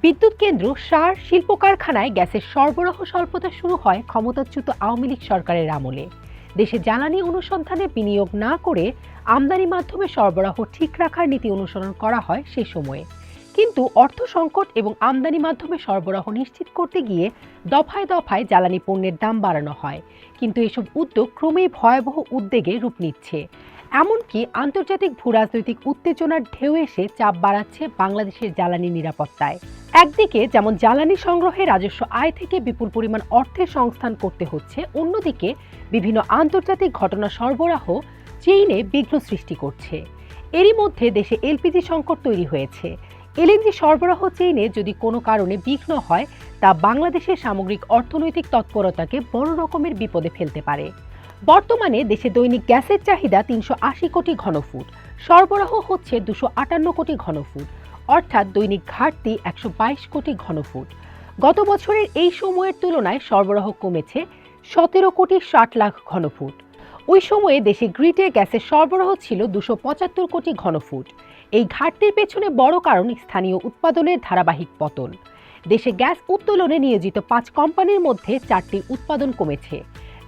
বিদ্যুৎ কেন্দ্র, সার, শিল্প কারখানায় গ্যাসের সরবরাহ স্বল্পতা শুরু হয় ক্ষমতাচ্যুত আওয়ামী লীগ সরকারের আমলে। দেশে জ্বালানি অনুসন্ধানে বিনিয়োগ না করে আমদানি মাধ্যমে সরবরাহ ঠিক রাখার নীতি অনুসরণ করা হয় সে সময়ে। কিন্তু অর্থ সংকট এবং আমদানি মাধ্যমে সরবরাহ নিশ্চিত করতে গিয়ে দফায় দফায় জ্বালানি পণ্যের দাম বাড়ানো হয়। কিন্তু এসব উদ্যোগ ক্রমেই ভয়াবহ উদ্বেগে রূপ নিচ্ছে। এমনকি আন্তর্জাতিক ভূরাজনৈতিক উত্তেজনার ঢেউ এসে চাপ বাড়াচ্ছে বাংলাদেশের জ্বালানি নিরাপত্তায়। একদিকে যেমন জ্বালানি সংগ্রহে রাজস্ব আয় থেকে বিপুল পরিমাণ অর্থের সংস্থান করতে হচ্ছে, অন্যদিকে বিভিন্ন আন্তর্জাতিক ঘটনা সরবরাহ চেইনে বিঘ্ন সৃষ্টি করছে। এরই মধ্যে দেশে এলপিজি সংকট তৈরি হয়েছে। এলএনজি সরবরাহ চেইনে যদি কোনো কারণে বিঘ্ন হয়, তা বাংলাদেশের সামগ্রিক অর্থনৈতিক তৎপরতাকে বড় রকমের বিপদে ফেলতে পারে। বর্তমানে দেশে দৈনিক গ্যাসের চাহিদা ৩৮০ কোটি ঘনফুট, সরবরাহ হচ্ছে ২৫৮ কোটি ঘনফুট, অর্থাৎ দৈনিক ঘাটতি ১২২ কোটি ঘনফুট। গত বছরের এই সময়ের তুলনায় সরবরাহ কমেছে ১৭ কোটি ৬০ লাখ ঘনফুট। ওই সময়ে দেশে গ্রিডে গ্যাসের সরবরাহ ছিল ২৭৫ কোটি ঘনফুট। এই ঘাটতির পেছনে বড় কারণ স্থানীয় উৎপাদনের ধারাবাহিক পতন। দেশে গ্যাস উত্তোলনে নিয়োজিত ৫ কোম্পানির মধ্যে ৪টির উৎপাদন কমেছে।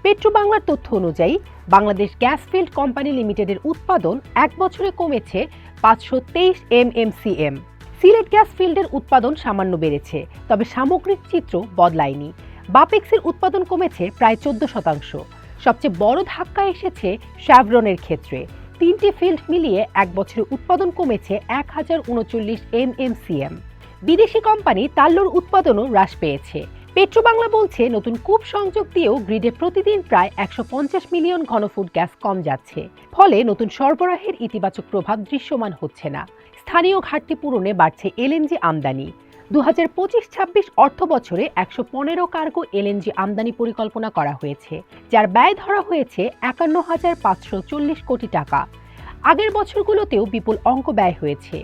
পেট্রোবাংলার তথ্য অনুযায়ী বাংলাদেশ গ্যাস ফিল্ড কোম্পানি লিমিটেডের উৎপাদন এক বছরে কমেছে ৫২৩ MMCM। সিলেট গ্যাস ফিল্ডের উৎপাদন সামান্য বেড়েছে, তবে সামগ্রিক চিত্র বদলায়নি। বাপেক্সের উৎপাদন কমেছে প্রায় ১৪%। সবচেয়ে বড় ধাক্কা এসেছে শ্যাভরনের ক্ষেত্রে। ৩টি ফিল্ড মিলিয়ে এক বছরে উৎপাদন কমেছে ১০৩৯ MMCM। বিদেশি কোম্পানি তাল্লোর উৎপাদনও হ্রাস পেয়েছে। পেট্রোবাংলা বলছে, নতুন কূপ সংযোগ দিয়েও গ্রিডে প্রতিদিন প্রায় ১৫০ মিলিয়ন ঘনফুট গ্যাস কম যাচ্ছে। ফলে নতুন সরবরাহের ইতিবাচক প্রভাব দৃশ্যমান হচ্ছে না। স্থানীয় ঘাটতি পূরণে বাড়ছে এলএনজি আমদানি। ২০২৫-২৬ অর্থ বছরে ১১৫ কার্গো এলএনজি আমদানি পরিকল্পনা করা হয়েছে, যার ব্যয় ধরা হয়েছে ৫১,৫৪০ কোটি টাকা। আগের বছরগুলোতেও বিপুল অঙ্ক ব্যয় হয়েছে।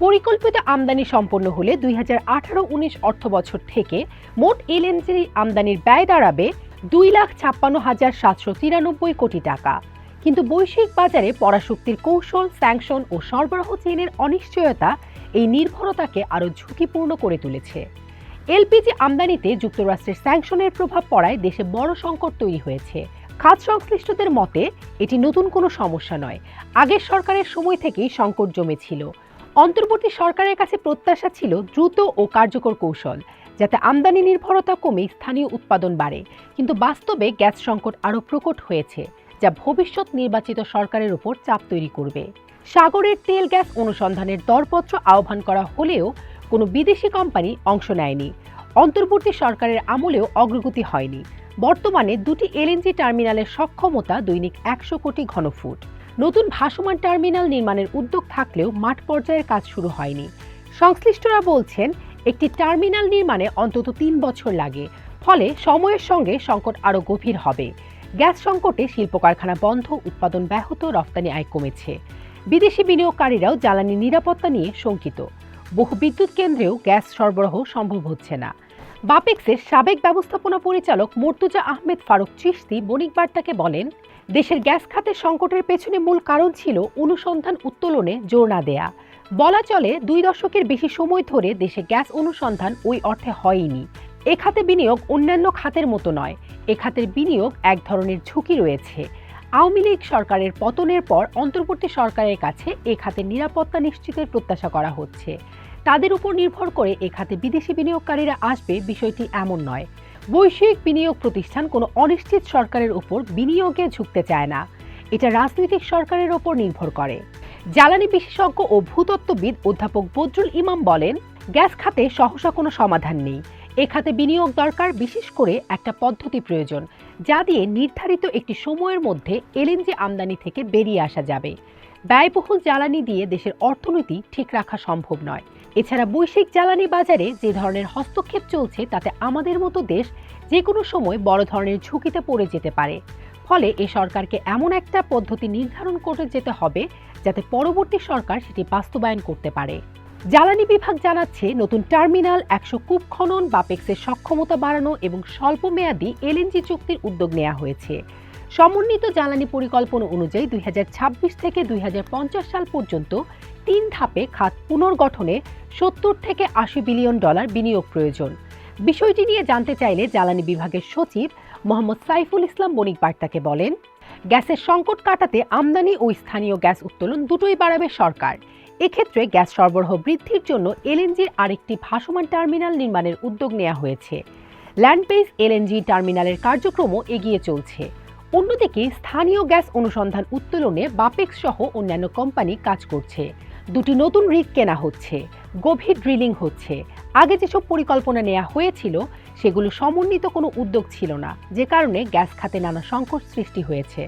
পরিকল্পিত আমদানি সম্পন্ন হলে ২০১৮-১৯ অর্থ বছর থেকে মোট এলএনজি আমদানির ব্যয় দাঁড়াবে ২,৫৬,৭৯৩ কোটি টাকা। কিন্তু বৈশ্বিক বাজারে পরাশক্তির কৌশল, স্যাংশন ও সরবরাহ চেইনের অনিশ্চয়তা এই নির্ভরতাকে আরও ঝুঁকিপূর্ণ করে তুলেছে। এলপিজি আমদানিতে যুক্তরাষ্ট্রের স্যাংশনের প্রভাব পড়ায় দেশে বড় সংকট তৈরি হয়েছে। খাত সংশ্লিষ্টদের মতে, এটি নতুন কোনো সমস্যা নয়। আগের সরকারের সময় থেকেই সংকট জমেছিল। অন্তর্বর্তী সরকারের কাছে প্রত্যাশা ছিল দ্রুত ও কার্যকর কৌশল, যাতে আমদানি নির্ভরতা কমে স্থানীয় উৎপাদন বাড়ে। কিন্তু বাস্তবে গ্যাস সংকট আরও প্রকট হয়েছে, যা ভবিষ্যৎ নির্বাচিত সরকারের উপর চাপ তৈরি করবে। সাগরের তেল গ্যাস অনুসন্ধানের দরপত্র আহ্বান করা হলেও কোনো বিদেশি কোম্পানি অংশ নেয়নি। অন্তর্বর্তী সরকারের আমলেও অগ্রগতি হয়নি। বর্তমানে দুটি এলএনজি টার্মিনালের সক্ষমতা দৈনিক ১০০ কোটি ঘনফুট। নতুন ভাসমান টার্মিনাল নির্মাণের উদ্যোগ থাকলেও মাঠ পর্যায়ের কাজ শুরু হয়নি। সংশ্লিষ্টরা বলছেন, একটি টার্মিনাল নির্মাণে অন্তত ৩ বছর লাগে। ফলে সময়ের সঙ্গে সংকট আরও গভীর হবে। গ্যাস সংকটে শিল্প কারখানা বন্ধ, উৎপাদন ব্যাহত, রফতানি আয় কমেছে। বিদেশি বিনিয়োগকারীরাও জ্বালানি নিরাপত্তা নিয়ে শঙ্কিত। বহু বিদ্যুৎ কেন্দ্রেও গ্যাস সরবরাহ সম্ভব হচ্ছে না। বাপেক্সের সাবেক ব্যবস্থাপনা পরিচালক মর্তুজা আহমেদ ফারুক চিশতি বণিক বার্তাকে বলেন, দেশের গ্যাস খাতের সংকটের পেছনে মূল কারণ ছিল অনুসন্ধান উত্তোলনে জোর না দেয়া। বলা চলে, ২ দশকের বেশি সময় ধরে দেশে গ্যাস অনুসন্ধান ওই অর্থে হয়নি। এ খাতে বিনিয়োগ অন্যান্য খাতের মতো নয়। এ খাতের বিনিয়োগ এক ধরনের ঝুঁকি রয়েছে। আওয়ামী লীগ সরকারের পতনের পর অন্তর্বর্তী সরকারের কাছে এ খাতের নিরাপত্তা নিশ্চিতের প্রত্যাশা করা হচ্ছে। তাদের উপর নির্ভর করে এ খাতে বিদেশি বিনিয়োগকারীরা আসবে, বিষয়টি এমন নয়। বৈশ্বিক বিনিয়োগ প্রতিষ্ঠান কোনো অনিশ্চিত সরকারের উপর বিনিয়োগে ঝুঁকতে চায় না। এটা রাজনৈতিক সরকারের ওপর নির্ভর করে। জ্বালানি বিশেষজ্ঞ ও ভূতত্ত্ববিদ অধ্যাপক বদরুল ইমাম বলেন, গ্যাস খাতে সহসা কোনো সমাধান নেই। এ খাতে বিনিয়োগ দরকার, বিশেষ করে একটা পদ্ধতি প্রয়োজন, যা দিয়ে নির্ধারিত একটি সময়ের মধ্যে এলএনজি আমদানি থেকে বেরিয়ে আসা যাবে। ব্যয়বহুল জ্বালানি দিয়ে দেশের অর্থনীতি ঠিক রাখা সম্ভব নয়। এছাড়া বৈশ্বিক জ্বালানি বাজারে যে ধরনের হস্তক্ষেপ চলছে, তাতে আমাদের মতো দেশ যে কোনো সময় বড় ধরনের ঝুঁকিতে পড়ে যেতে পারে। ফলে এ সরকারকে এমন একটা পদ্ধতি নির্ধারণ করে যেতে হবে, যাতে পরবর্তী সরকার সেটি বাস্তবায়ন করতে পারে। জ্বালানি বিভাগ জানাচ্ছে, নতুন টার্মিনাল, ১০০ কূপ খনন, বাপেক্সের সক্ষমতা বাড়ানো এবং স্বল্প মেয়াদী এলএনজি চুক্তির উদ্যোগ নেওয়া হয়েছে। সমন্বিত জ্বালানি পরিকল্পনা অনুযায়ী 2026 থেকে 2050 সাল পর্যন্ত 3 ধাপে খাত পুনর্গঠনে 70 থেকে 80 বিলিয়ন ডলার বিনিয়োগ প্রয়োজন। বিষয়টি নিয়ে জানতে চাইলে জ্বালানি বিভাগের সচিব মোহাম্মদ সাইফুল ইসলাম বণিক বার্তাকে বলেন, গ্যাসের সংকট কাটাতে আমদানি ও স্থানীয় গ্যাস উত্তোলন দুটোই বাড়াবে সরকার। এক্ষেত্রে গ্যাস সরবরাহ বৃদ্ধির জন্য এলএনজির আরেকটি ভাসমান টার্মিনাল নির্মাণের উদ্যোগ নেওয়া হয়েছে। ল্যান্ড বেস এলএনজি টার্মিনালের কার্যক্রমও এগিয়ে চলছে। অন্যদিকে স্থানীয় গ্যাস অনুসন্ধান উত্তোলনে বাপেক্স সহ অন্যান্য কোম্পানি কাজ করছে। দুটি নতুন রিগ কেনা হচ্ছে, গভীর ড্রিলিং হচ্ছে। আগে যেসব পরিকল্পনা নেওয়া হয়েছিল সেগুলো সমন্বিত কোনো উদ্যোগ ছিল না, যে কারণে গ্যাস খাতে নানা সংকট সৃষ্টি হয়েছে।